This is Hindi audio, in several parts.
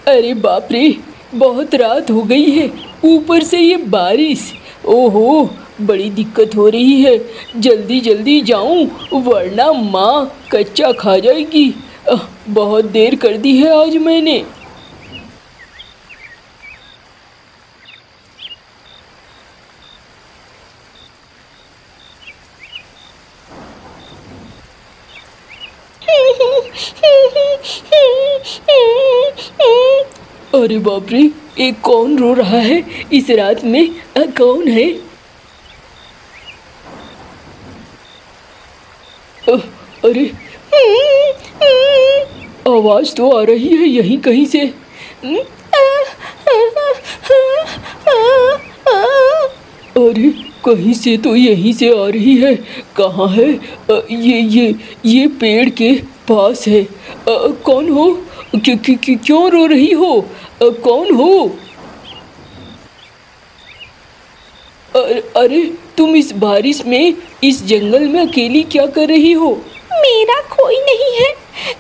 अरे बाप रे, बहुत रात हो गई है, ऊपर से ये बारिश। ओहो, बड़ी दिक्कत हो रही है। जल्दी जल्दी जाऊं वरना माँ कच्चा खा जाएगी। बहुत देर कर दी है आज मैंने। अरे बाप रे, ये कौन रो रहा है इस रात में? कौन है? अरे, आवाज तो आ रही है यहीं कहीं से। अरे, कहीं से तो यहीं से आ रही है। कहाँ है? ये पेड़ के पास है। कौन हो? क्यों रो रही हो? कौन हो? अरे, तुम इस बारिश में इस जंगल में अकेली क्या कर रही हो? मेरा कोई नहीं है।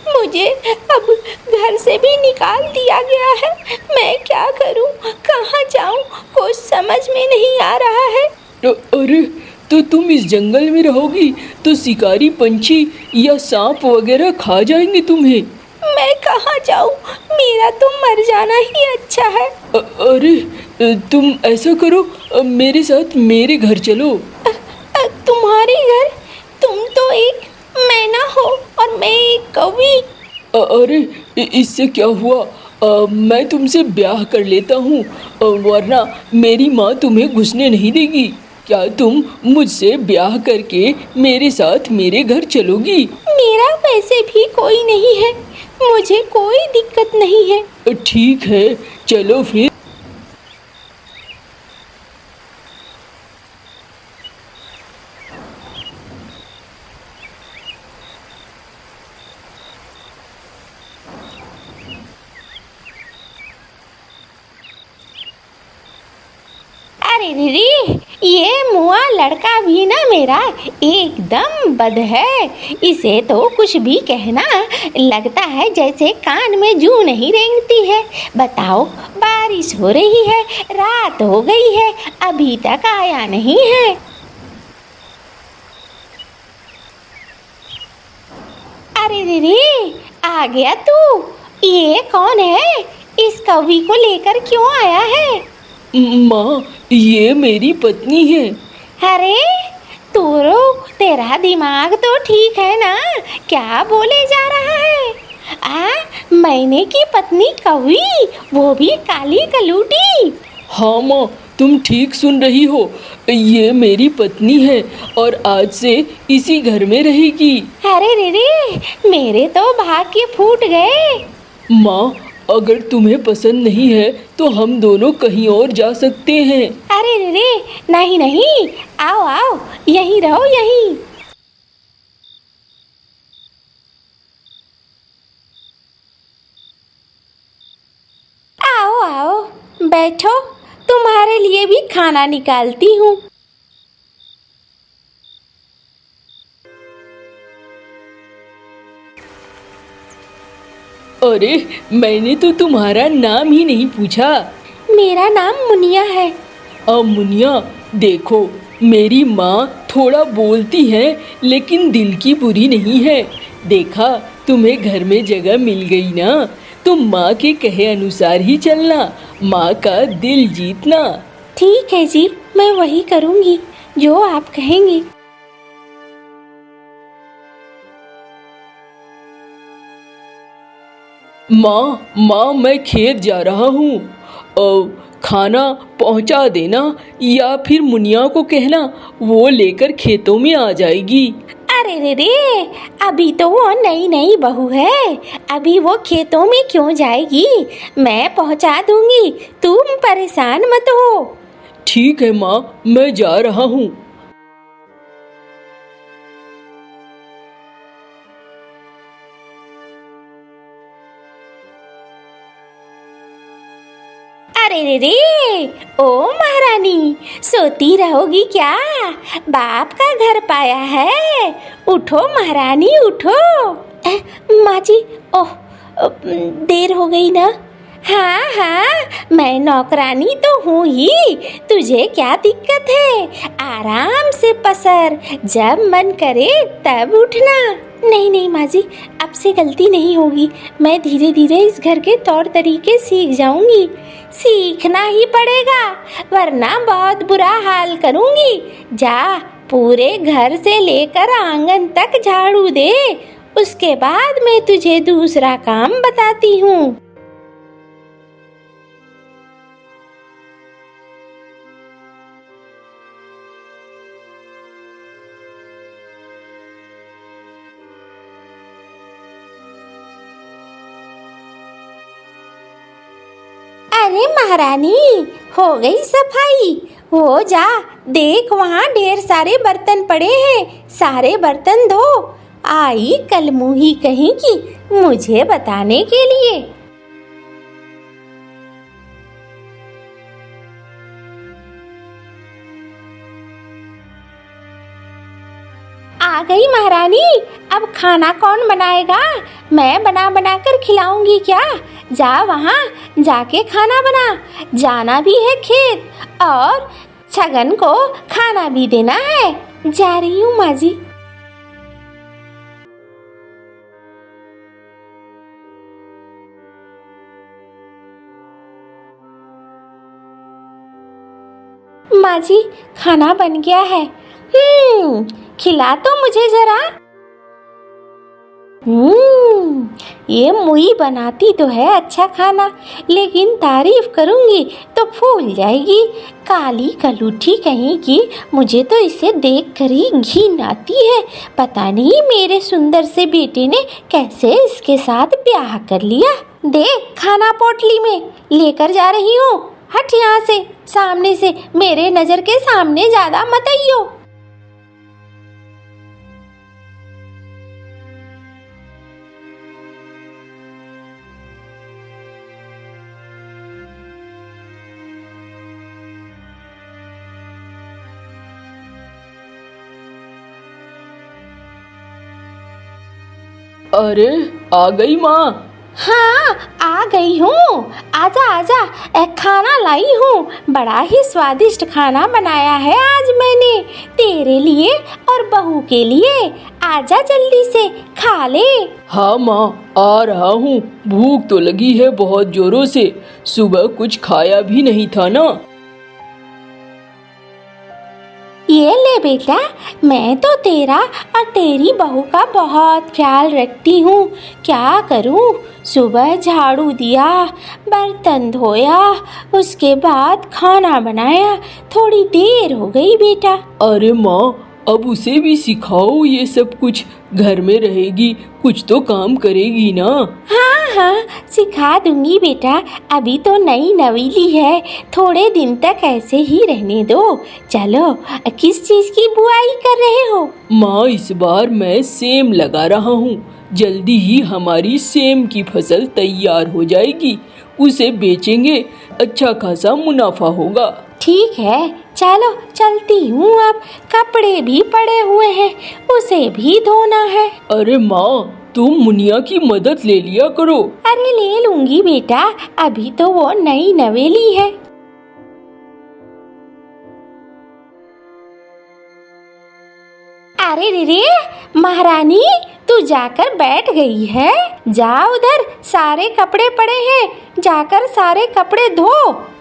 मुझे अब घर से भी निकाल दिया गया है। मैं क्या करूं, कहाँ जाऊं, कुछ समझ में नहीं आ रहा है। अरे, तो तुम इस जंगल में रहोगी तो शिकारी पंछी या सांप वगैरह खा जाएंगे तुम्हें। मैं कहाँ जाऊं, मेरा तो मर जाना ही अच्छा है। अरे, तुम ऐसा करो, मेरे साथ मेरे घर चलो। तुम्हारे घर? तुम तो एक मैना हो और मैं एक कौवी। अरे, इससे क्या हुआ? मैं तुमसे ब्याह कर लेता हूँ, वरना मेरी माँ तुम्हें घुसने नहीं देगी। क्या तुम मुझसे ब्याह करके मेरे साथ मेरे घर चलोगी? मेरा वैसे भी कोई नहीं है, मुझे कोई दिक्कत नहीं है। ठीक है, चलो फिर। अरे रे, ये मुआ लड़का भी ना मेरा एकदम बद है। इसे तो कुछ भी कहना लगता है जैसे कान में जूं नहीं रेंगती है। बताओ, बारिश हो रही है, रात हो गई है, अभी तक आया नहीं है। अरे रे, आ गया तू। ये कौन है? इस कौवी को लेकर क्यों आया है? माँ, ये मेरी पत्नी है। अरे, तेरा दिमाग तो ठीक है ना? क्या बोले जा रहा है? मैंने की पत्नी कौवी, वो भी काली कलूटी। हाँ माँ, तुम ठीक सुन रही हो। ये मेरी पत्नी है और आज से इसी घर में रहेगी। अरे रे, मेरे तो भाग्य फूट गए। माँ, अगर तुम्हें पसंद नहीं है तो हम दोनों कहीं और जा सकते हैं। अरे रे, नहीं नहीं, आओ आओ, यहीं रहो यहीं। आओ आओ, बैठो, तुम्हारे लिए भी खाना निकालती हूँ। अरे, मैंने तो तुम्हारा नाम ही नहीं पूछा। मेरा नाम मुनिया है। मुनिया, देखो, मेरी माँ थोड़ा बोलती है लेकिन दिल की बुरी नहीं है। देखा, तुम्हें घर में जगह मिल गई ना, तो माँ के कहे अनुसार ही चलना, माँ का दिल जीतना। ठीक है जी, मैं वही करूँगी जो आप कहेंगी। माँ, मैं खेत जा रहा हूँ। खाना पहुँचा देना या फिर मुनिया को कहना, वो लेकर खेतों में आ जाएगी। अरे रे, अभी तो वो नई नई बहू है, अभी वो खेतों में क्यों जाएगी? मैं पहुंचा दूंगी, तुम परेशान मत हो। ठीक है माँ, मैं जा रहा हूँ। अरे रे रे, ओ महारानी, सोती रहोगी क्या? बाप का घर पाया है, उठो महारानी उठो। माँ जी, ओह देर हो गई ना। हाँ हाँ, मैं नौकरानी तो हूँ ही, तुझे क्या दिक्कत है? आराम से पसर, जब मन करे तब उठना। नहीं नहीं माँ जी, अब से गलती नहीं होगी। मैं धीरे धीरे इस घर के तौर तरीके सीख जाऊंगी। सीखना ही पड़ेगा, वरना बहुत बुरा हाल करूंगी। जा, पूरे घर से लेकर आंगन तक झाड़ू दे, उसके बाद मैं तुझे दूसरा काम बताती हूँ। अरे महारानी, हो गई सफाई? हो जा, देख वहाँ ढेर सारे बर्तन पड़े हैं, सारे बर्तन धो। आई कल मुही कहीं की मुझे बताने के लिए। आ गई महारानी, अब खाना कौन बनाएगा? मैं बना बना कर खिलाऊंगी क्या? जा वहाँ जाके खाना बना, जाना भी है खेत और छगन को खाना भी देना है। जा रही हूँ माँ जी। माँ जी, खाना बन गया है। खिला तो मुझे जरा। ये मुई बनाती तो है अच्छा खाना, लेकिन तारीफ करूंगी तो फूल जाएगी। काली कलूठी कहीं की, मुझे तो इसे देखकर ही घिन आती है। पता नहीं मेरे सुंदर से बेटे ने कैसे इसके साथ ब्याह कर लिया। देख, खाना पोटली में लेकर जा रही हूँ। हट यहाँ से, सामने से, मेरे नजर के सामने ज्यादा मत आइयो। अरे, आ गई माँ। हाँ, आ गई हूँ। आजा आजा, खाना लाई हूँ। बड़ा ही स्वादिष्ट खाना बनाया है आज मैंने, तेरे लिए और बहू के लिए। आजा जल्दी से खा ले। हाँ माँ, आ रहा हूँ। भूख तो लगी है बहुत जोरों से, सुबह कुछ खाया भी नहीं था ना। ये ले बेटा, मैं तो तेरा और तेरी बहू का बहुत ख्याल रखती हूँ। क्या करूँ, सुबह झाड़ू दिया, बर्तन धोया, उसके बाद खाना बनाया। थोड़ी देर हो गई बेटा। अरे माँ, अब उसे भी सिखाओ ये सब कुछ। घर में रहेगी, कुछ तो काम करेगी ना। हाँ हाँ, सिखा दूंगी बेटा। अभी तो नई नवीली है, थोड़े दिन तक ऐसे ही रहने दो। चलो, किस चीज की बुआई कर रहे हो? माँ, इस बार मैं सेम लगा रहा हूँ। जल्दी ही हमारी सेम की फसल तैयार हो जाएगी, उसे बेचेंगे, अच्छा खासा मुनाफा होगा। ठीक है, चलो चलती हूँ। अब कपड़े भी पड़े हुए हैं, उसे भी धोना है। अरे माँ, तुम मुनिया की मदद ले लिया करो। अरे ले लूंगी बेटा, अभी तो वो नई नवेली है। अरे रे, महारानी, तू जाकर बैठ गई है? जा उधर, सारे कपड़े पड़े हैं, जाकर सारे कपड़े धो।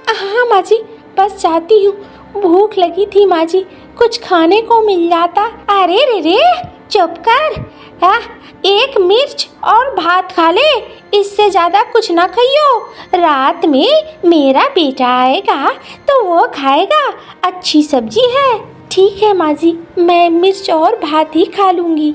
हाँ माँ जी, बस जाती हूँ। भूख लगी थी माँ जी, कुछ खाने को मिल जाता। अरे रे, चुप कर। एक मिर्च और भात खा ले, इससे ज्यादा कुछ ना खाइयो। रात में मेरा बेटा आएगा तो वो खाएगा, अच्छी सब्जी है। ठीक है माँ जी, मैं मिर्च और भात ही खा लूंगी।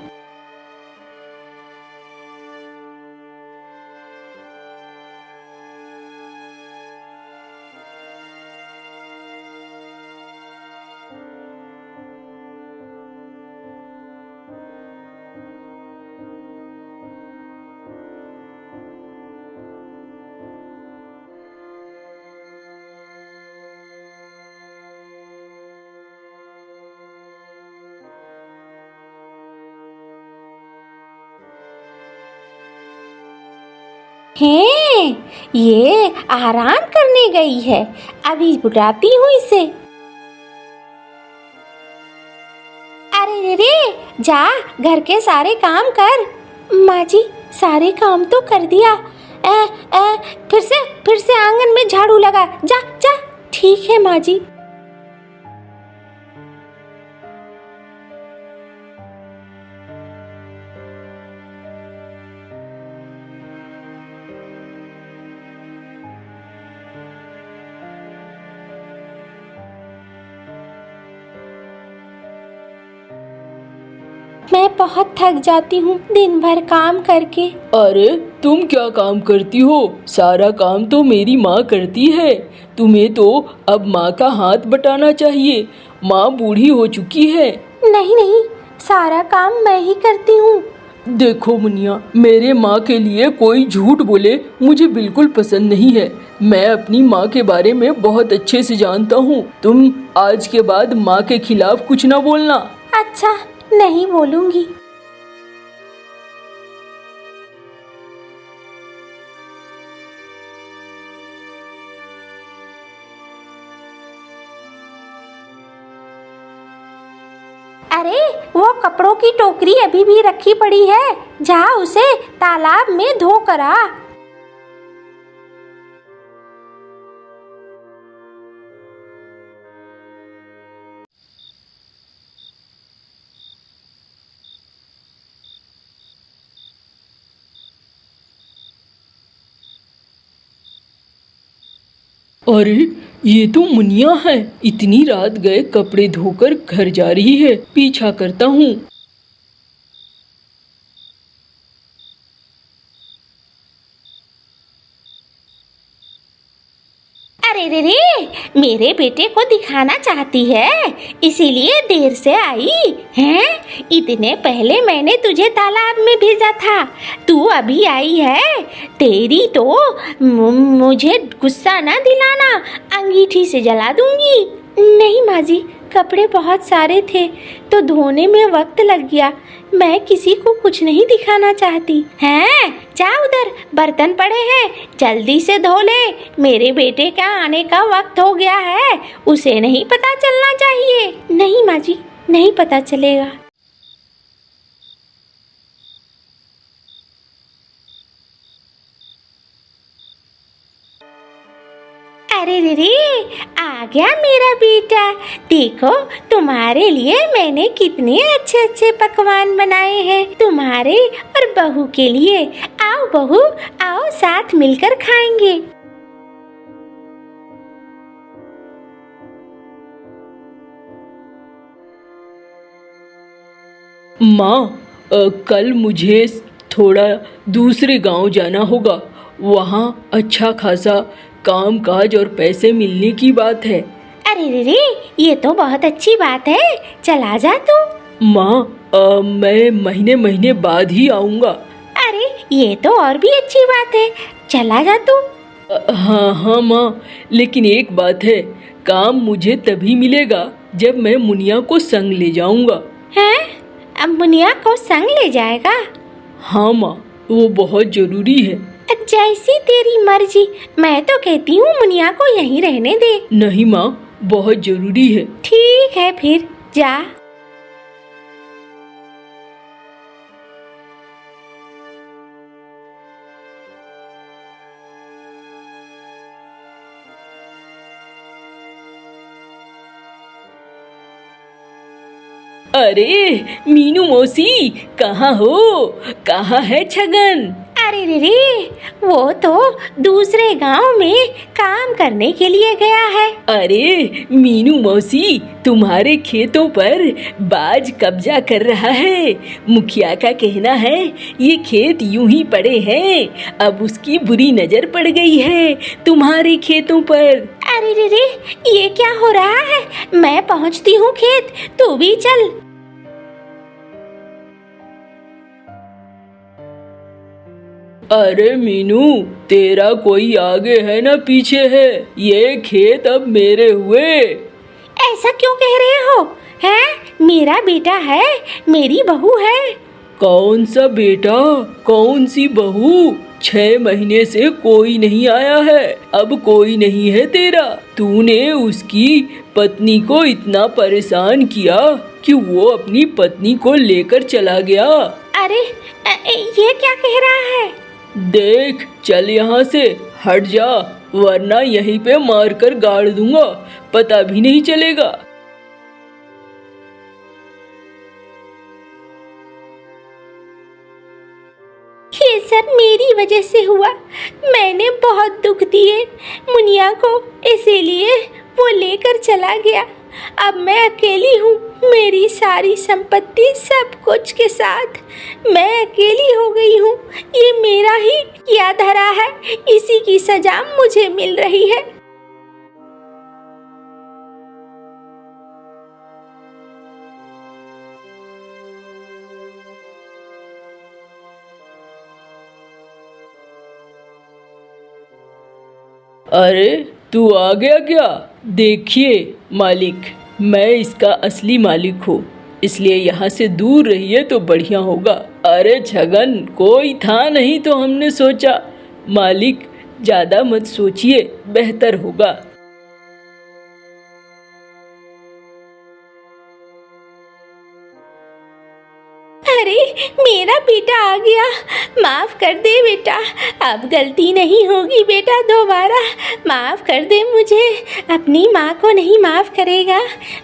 हैं, ये आराम करने गई है, अभी बुलाती हूँ इसे। अरे रे, जा घर के सारे काम कर। माँ जी, सारे काम तो कर दिया। फिर से आंगन में झाड़ू लगा। जा जा। ठीक है माँ जी। मैं बहुत थक जाती हूँ दिन भर काम करके। अरे तुम क्या काम करती हो? सारा काम तो मेरी माँ करती है। तुम्हें तो अब माँ का हाथ बटाना चाहिए। माँ बूढ़ी हो चुकी है। नहीं नहीं, सारा काम मैं ही करती हूँ। देखो मुनिया, मेरे माँ के लिए कोई झूठ बोले मुझे बिल्कुल पसंद नहीं है। मैं अपनी माँ के बारे में बहुत अच्छे से जानता हूँ। तुम आज के बाद माँ के खिलाफ कुछ ना बोलना। अच्छा, नहीं बोलूंगी। अरे, वो कपड़ों की टोकरी अभी भी रखी पड़ी है, जा उसे तालाब में धो कर आ। अरे ये तो मुनिया है। इतनी रात गए कपड़े धोकर घर जा रही है। पीछा करता हूँ। अरे रे रे, मेरे बेटे को दिखाना चाहती है, इसीलिए देर से आई हैं। इतने पहले मैंने तुझे तालाब में भेजा था, तू अभी आई है। तेरी तो मुझे गुस्सा ना दिलाना, अंगीठी से जला दूंगी। नहीं माँ जी, कपड़े बहुत सारे थे तो धोने में वक्त लग गया। मैं किसी को कुछ नहीं दिखाना चाहती। हैं, जा उधर बर्तन पड़े हैं, जल्दी से धो ले। मेरे बेटे का आने का वक्त हो गया है, उसे नहीं पता चलना चाहिए। नहीं माँ जी, नहीं पता चलेगा। अरे रे रे, आ गया मेरा बेटा। देखो, तुम्हारे लिए मैंने कितने अच्छे अच्छे पकवान बनाए हैं, तुम्हारे और बहू के लिए। आओ बहू, आओ साथ मिलकर खाएंगे। माँ, कल मुझे थोड़ा दूसरे गांव जाना होगा। वहाँ अच्छा खासा काम काज और पैसे मिलने की बात है। अरे रे रे, ये तो बहुत अच्छी बात है, चला जा तू। माँ, मैं महीने महीने बाद ही आऊँगा। अरे ये तो और भी अच्छी बात है, चला जा तू। हाँ हाँ माँ, लेकिन एक बात है, काम मुझे तभी मिलेगा जब मैं मुनिया को संग ले जाऊँगा। हैं? अब मुनिया को संग ले जाएगा? हाँ माँ, वो बहुत जरूरी है। जैसी तेरी मर्जी, मैं तो कहती हूँ मुनिया को यहीं रहने दे। नहीं माँ, बहुत जरूरी है। ठीक है फिर, जा। अरे मीनू मौसी, कहाँ हो? कहाँ है छगन? अरे रे रे, वो तो दूसरे गांव में काम करने के लिए गया है। अरे मीनू मौसी, तुम्हारे खेतों पर बाज कब्जा कर रहा है। मुखिया का कहना है ये खेत यूं ही पड़े हैं, अब उसकी बुरी नजर पड़ गई है तुम्हारे खेतों पर। अरे रे रे, ये क्या हो रहा है? मैं पहुंचती हूँ खेत, तू भी चल। अरे मीनू, तेरा कोई आगे है ना पीछे है? ये खेत अब मेरे हुए। ऐसा क्यों कह रहे हो? हैं? मेरा बेटा है, मेरी बहू है। कौन सा बेटा, कौन सी बहू? 6 महीने से कोई नहीं आया है, अब कोई नहीं है तेरा। तूने उसकी पत्नी को इतना परेशान किया कि वो अपनी पत्नी को लेकर चला गया। अरे ये क्या कह रहा है? देख, चल यहाँ से हट जा, वरना यहीं पे मारकर गाड़ दूंगा, पता भी नहीं चलेगा। ये सब मेरी वजह से हुआ। मैंने बहुत दुख दिए मुनिया को, इसीलिए वो लेकर चला गया। अब मैं अकेली हूँ, मेरी सारी संपत्ति सब कुछ के साथ मैं अकेली हो गई हूँ। ये मेरा ही किया धरा है, इसी की सजा मुझे मिल रही है। अरे तू आ गया क्या? देखिए मालिक, मैं इसका असली मालिक हूँ, इसलिए यहाँ से दूर रहिए तो बढ़िया होगा। अरे छगन, कोई था नहीं तो हमने सोचा। मालिक ज़्यादा मत सोचिए, बेहतर होगा। अरे मेरा बेटा आ गया, माफ कर दे बेटा, अब गलती नहीं होगी बेटा दोबारा, माफ कर दे मुझे। अपनी माँ को नहीं माफ करेगा?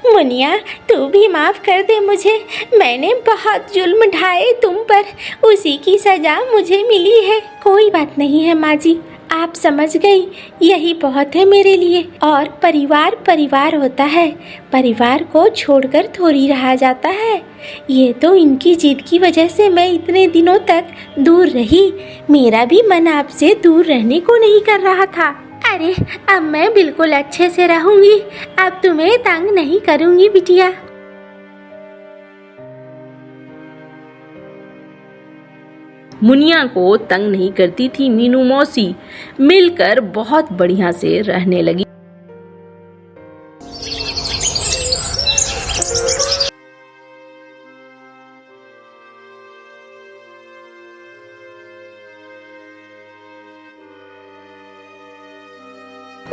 मुनिया तू भी माफ कर दे मुझे, मैंने बहुत जुल्म ढाए तुम पर, उसी की सजा मुझे मिली है। कोई बात नहीं है माँ जी, आप समझ गई, यही बहुत है मेरे लिए। और परिवार परिवार होता है, परिवार को छोड़कर थोड़ी रहा जाता है। ये तो इनकी जिद की वजह से मैं इतने दिनों तक दूर रही, मेरा भी मन आपसे दूर रहने को नहीं कर रहा था। अरे अब मैं बिल्कुल अच्छे से रहूंगी, अब तुम्हें तंग नहीं करूंगी बिटिया। मुनिया को तंग नहीं करती थी मीनू मौसी, मिलकर बहुत बढ़िया से रहने लगी।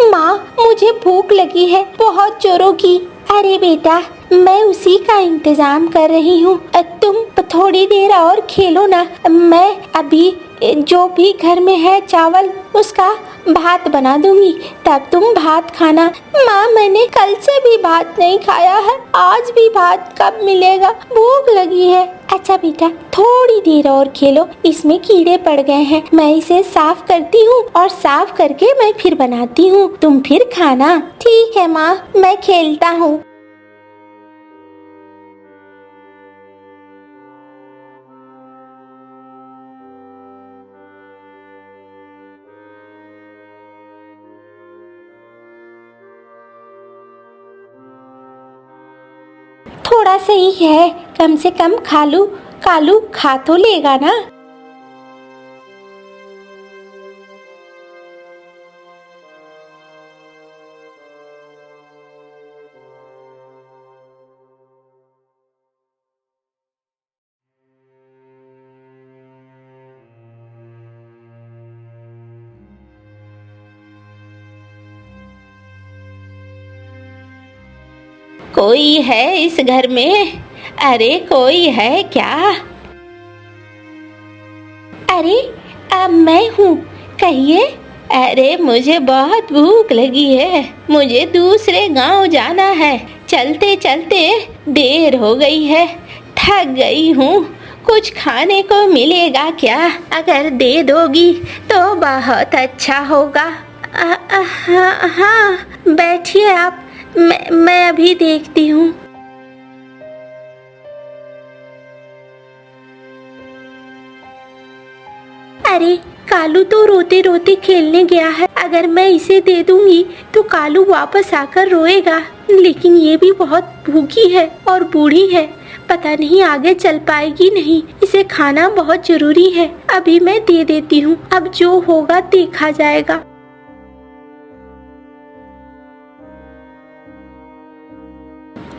माँ मुझे भूख लगी है बहुत जोरों की। अरे बेटा मैं उसी का इंतजाम कर रही हूँ, तुम थोड़ी देर और खेलो ना, मैं अभी जो भी घर में है चावल उसका भात बना दूंगी, तब तुम भात खाना। माँ मैंने कल से भी भात नहीं खाया है, आज भी भात कब मिलेगा, भूख लगी है। अच्छा बेटा थोड़ी देर और खेलो, इसमें कीड़े पड़ गए हैं, मैं इसे साफ करती हूँ और साफ करके मैं फिर बनाती हूँ, तुम फिर खाना। ठीक है माँ, मैं खेलता हूँ। थोड़ा सही है, कम से कम कालू खा तो लेगा ना। कोई है इस घर में? अरे कोई है क्या? अरे अब मैं हूँ, कहिए। अरे मुझे बहुत भूख लगी है, मुझे दूसरे गांव जाना है, चलते चलते देर हो गई है, थक गई हूँ, कुछ खाने को मिलेगा क्या? अगर दे दोगी तो बहुत अच्छा होगा। हाँ बैठिए आप, मैं अभी देखती हूँ। अरे कालू तो रोते रोते खेलने गया है, अगर मैं इसे दे दूंगी तो कालू वापस आकर रोएगा, लेकिन ये भी बहुत भूखी है और बूढ़ी है, पता नहीं आगे चल पाएगी नहीं, इसे खाना बहुत जरूरी है। अभी मैं दे देती हूँ, अब जो होगा देखा जाएगा।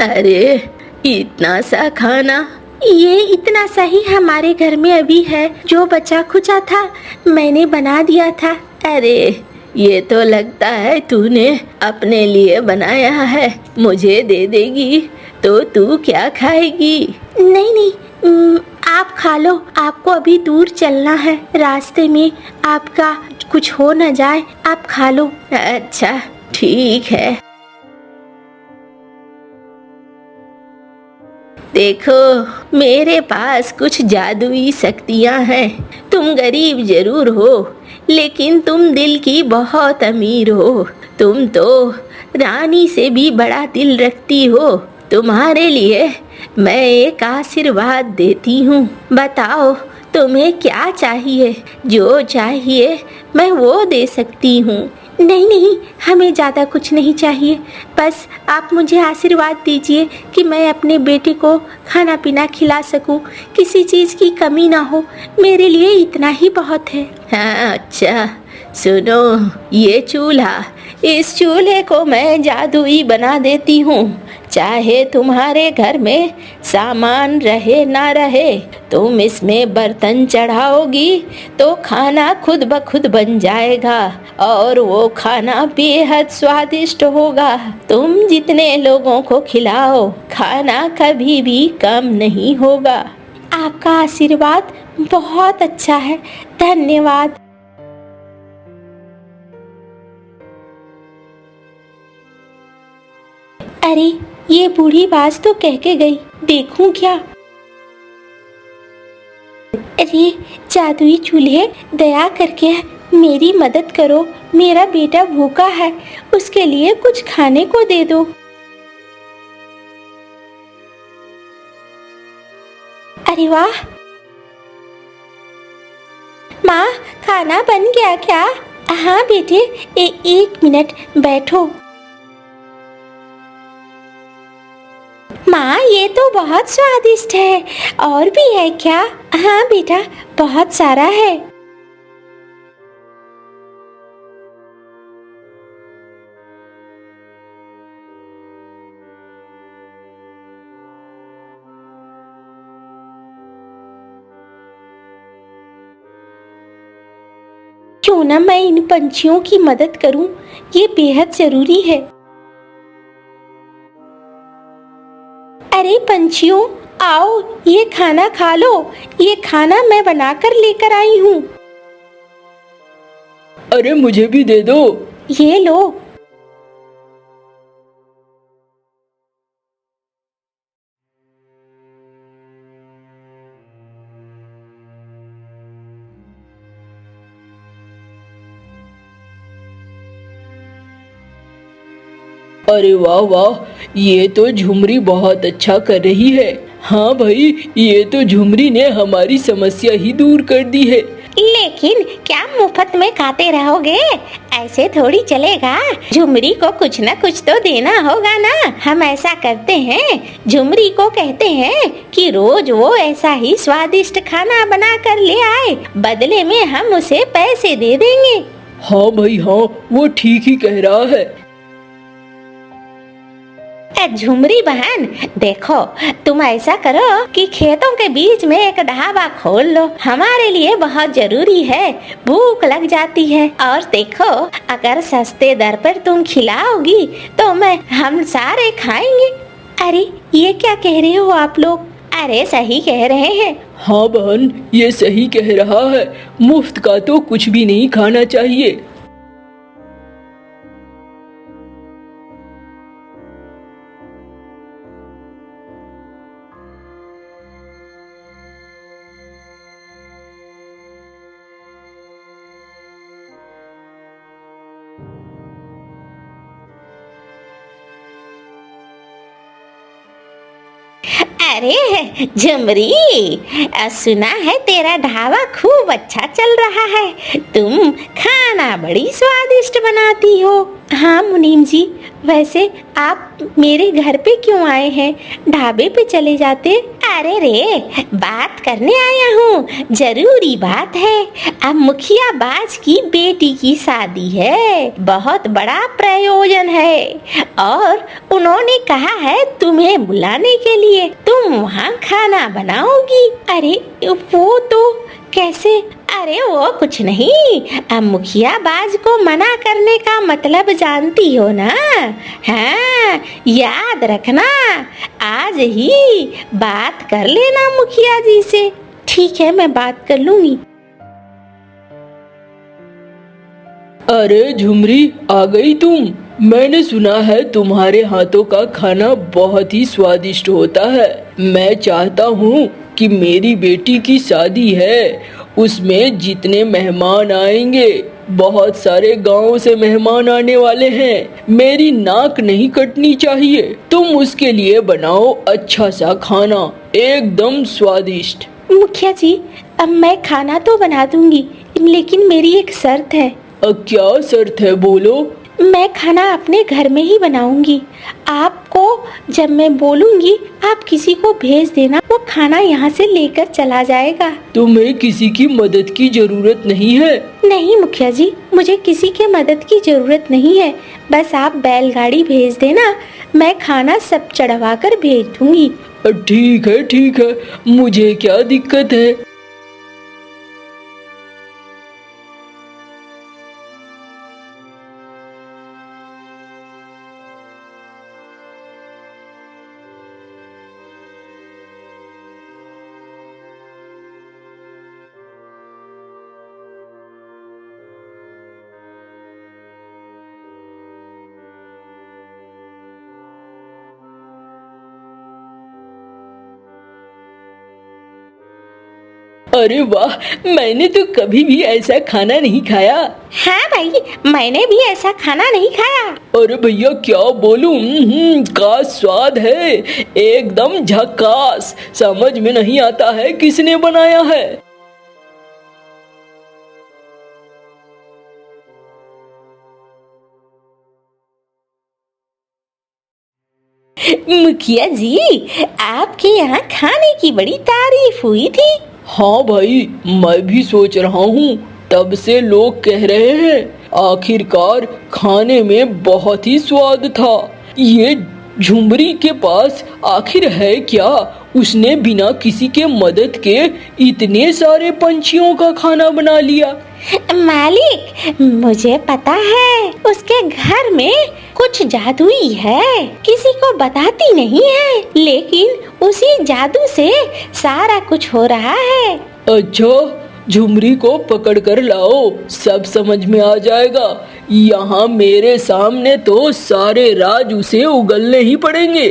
अरे इतना सा खाना ये इतना सही हमारे घर में अभी है, जो बचा खुचा था मैंने बना दिया था। अरे ये तो लगता है तूने अपने लिए बनाया है, मुझे दे देगी तो तू क्या खाएगी? नहीं नहीं, आप खा लो, आपको अभी दूर चलना है, रास्ते में आपका कुछ हो न जाए, आप खा लो। अच्छा ठीक है। देखो मेरे पास कुछ जादुई शक्तियाँ हैं। तुम गरीब जरूर हो लेकिन तुम दिल की बहुत अमीर हो। तुम तो रानी से भी बड़ा दिल रखती हो। तुम्हारे लिए मैं एक आशीर्वाद देती हूँ। बताओ तुम्हें क्या चाहिए? जो चाहिए मैं वो दे सकती हूँ। नहीं नहीं, हमें ज़्यादा कुछ नहीं चाहिए, बस आप मुझे आशीर्वाद दीजिए कि मैं अपने बेटे को खाना पीना खिला सकूं, किसी चीज़ की कमी ना हो, मेरे लिए इतना ही बहुत है। हाँ अच्छा सुनो, ये चूल्हा, इस चूल्हे को मैं जादुई बना देती हूँ। चाहे तुम्हारे घर में सामान रहे ना रहे, तुम इसमें बर्तन चढ़ाओगी तो खाना खुद ब खुद बन जाएगा और वो खाना बेहद स्वादिष्ट होगा। तुम जितने लोगों को खिलाओ, खाना कभी भी कम नहीं होगा। आपका आशीर्वाद बहुत अच्छा है, धन्यवाद। अरे ये बूढ़ी बाज तो कह के गई, देखूं क्या। अरे जादुई चूल्हे, दया करके मेरी मदद करो, मेरा बेटा भूखा है, उसके लिए कुछ खाने को दे दो। अरे वाह, माँ खाना बन गया क्या? हाँ बेटे, एक मिनट बैठो। माँ ये तो बहुत स्वादिष्ट है, और भी है क्या? हाँ बेटा, बहुत सारा है। क्यों ना मैं इन पंछियों की मदद करूं, ये बेहद जरूरी है। अरे पंछियों आओ, ये खाना खा लो, ये खाना मैं बनाकर लेकर आई हूँ। अरे मुझे भी दे दो। ये लो। अरे वाह वाह, ये तो झुमरी बहुत अच्छा कर रही है। हाँ भाई, ये तो झुमरी ने हमारी समस्या ही दूर कर दी है। लेकिन क्या मुफ्त में खाते रहोगे? ऐसे थोड़ी चलेगा, झुमरी को कुछ न कुछ तो देना होगा ना। हम ऐसा करते हैं, झुमरी को कहते हैं कि रोज वो ऐसा ही स्वादिष्ट खाना बना कर ले आए, बदले में हम उसे पैसे दे देंगे। हाँ भाई हाँ, वो ठीक ही कह रहा है। झुमरी बहन देखो, तुम ऐसा करो कि खेतों के बीच में एक ढाबा खोल लो, हमारे लिए बहुत जरूरी है, भूख लग जाती है। और देखो अगर सस्ते दर पर तुम खिलाओगी तो हम सारे खाएंगे। अरे ये क्या कह रहे हो आप लोग? अरे सही कह रहे हैं। हाँ बहन, ये सही कह रहा है, मुफ्त का तो कुछ भी नहीं खाना चाहिए। अरे झुमरी, सुना है तेरा ढाबा खूब अच्छा चल रहा है, तुम खाना बड़ी स्वादिष्ट बनाती हो। हाँ मुनीम जी, वैसे आप मेरे घर पे क्यों आए हैं? ढाबे पे चले जाते। अरे रे, बात करने आया हूँ, जरूरी बात है। अब मुखिया बाज की बेटी की शादी है, बहुत बड़ा प्रयोजन है और उन्होंने कहा है तुम्हें बुलाने के लिए। तुम वहाँ खाना बनाओगी? अरे वो तो कैसे? अरे वो कुछ नहीं, अब मुखिया बाज को मना करने का मतलब जानती हो ना? हाँ, याद रखना, आज ही बात कर लेना मुखिया जी से। ठीक है, मैं बात कर लूंगी। अरे झुमरी, आ गई तुम? मैंने सुना है तुम्हारे हाथों का खाना बहुत ही स्वादिष्ट होता है। मैं चाहता हूँ कि मेरी बेटी की शादी है, उसमें जितने मेहमान आएंगे, बहुत सारे गांव से मेहमान आने वाले हैं, मेरी नाक नहीं कटनी चाहिए। तुम उसके लिए बनाओ अच्छा सा खाना, एकदम स्वादिष्ट। मुखिया जी, अब मैं खाना तो बना दूंगी, लेकिन मेरी एक शर्त है। क्या शर्त है, बोलो। मैं खाना अपने घर में ही बनाऊंगी। आपको जब मैं बोलूंगी आप किसी को भेज देना, वो खाना यहाँ से लेकर चला जाएगा। तुम्हें किसी की मदद की जरूरत नहीं है? नहीं मुखिया जी, मुझे किसी के मदद की जरूरत नहीं है। बस आप बैलगाड़ी भेज देना, मैं खाना सब चढ़वा कर भेज दूंगी। ठीक है ठीक है, मुझे क्या दिक्कत है। अरे वाह, मैंने तो कभी भी ऐसा खाना नहीं खाया। हाँ भाई, मैंने भी ऐसा खाना नहीं खाया। अरे भैया क्या बोलूं, का स्वाद है, एकदम झकास। समझ में नहीं आता है किसने बनाया है। मुखिया जी, आपके यहाँ खाने की बड़ी तारीफ हुई थी। हाँ भाई, मैं भी सोच रहा हूँ, तब से लोग कह रहे हैं। आखिरकार खाने में बहुत ही स्वाद था। ये झुमरी के पास आखिर है क्या? उसने बिना किसी के मदद के इतने सारे पंछियों का खाना बना लिया। मालिक, मुझे पता है, उसके घर में कुछ जादुई है, किसी को बताती नहीं है, लेकिन उसी जादू से सारा कुछ हो रहा है। अच्छा, झुमरी को पकड़ कर लाओ, सब समझ में आ जाएगा। यहाँ मेरे सामने तो सारे राज उसे उगलने ही पड़ेंगे।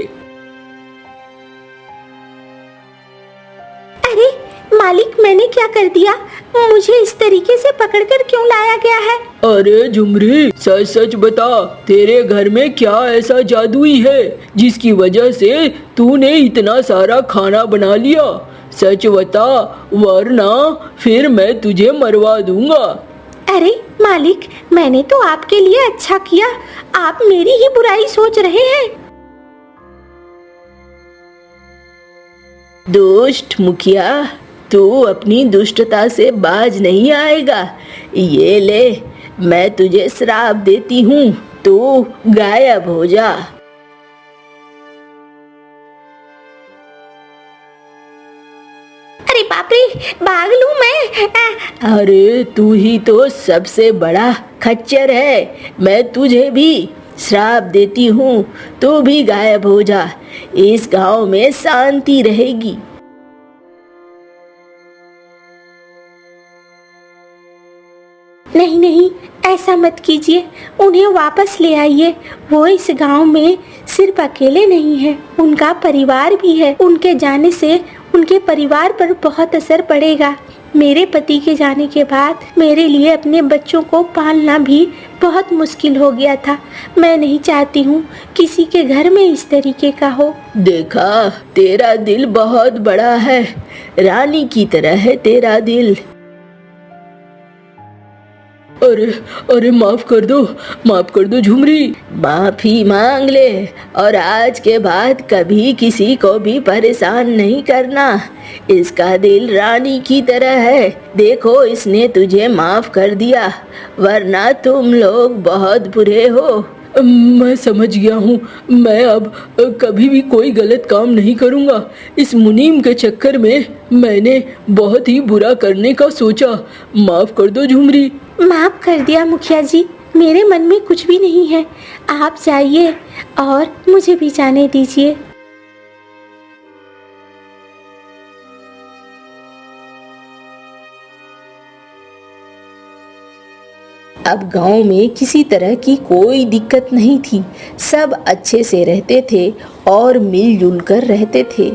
अरे मालिक, मैंने क्या कर दिया? मुझे इस तरीके से पकड़कर क्यों लाया गया है? अरे झुमरी, सच सच बता, तेरे घर में क्या ऐसा जादुई है जिसकी वजह से तूने इतना सारा खाना बना लिया? सच बता, वरना फिर मैं तुझे मरवा दूंगा। अरे मालिक, मैंने तो आपके लिए अच्छा किया, आप मेरी ही बुराई सोच रहे हैं। दुष्ट मुखिया, तू अपनी दुष्टता से बाज नहीं आएगा। ये ले, मैं तुझे श्राप देती हूँ, तू गायब हो जा। अरे बाप रे, भाग लूं मैं? अरे तू ही तो सबसे बड़ा खच्चर है, मैं तुझे भी श्राप देती हूँ, तू भी गायब हो जा। इस गांव में शांति रहेगी। नहीं नहीं, ऐसा मत कीजिए, उन्हें वापस ले आइए। वो इस गांव में सिर्फ अकेले नहीं है, उनका परिवार भी है। उनके जाने से उनके परिवार पर बहुत असर पड़ेगा। मेरे पति के जाने के बाद मेरे लिए अपने बच्चों को पालना भी बहुत मुश्किल हो गया था। मैं नहीं चाहती हूँ किसी के घर में इस तरीके का हो। देखा, तेरा दिल बहुत बड़ा है, रानी की तरह है तेरा दिल। अरे अरे माफ कर दो झुमरी। माफी मांग ले और आज के बाद कभी किसी को भी परेशान नहीं करना। इसका दिल रानी की तरह है। देखो इसने तुझे माफ कर दिया, वरना तुम लोग बहुत बुरे हो। मैं समझ गया हूँ। मैं अब कभी भी कोई गलत काम नहीं करूँगा। इस मुनीम के चक्कर में मैंने बहुत ही बुरा करने का सोचा। माफ कर दो झुमरी। माफ कर दिया मुखिया जी, मेरे मन में कुछ भी नहीं है। आप जाइए और मुझे भी जाने दीजिए। अब गांव में किसी तरह की कोई दिक्कत नहीं थी। सब अच्छे से रहते थे और मिलजुल कर रहते थे।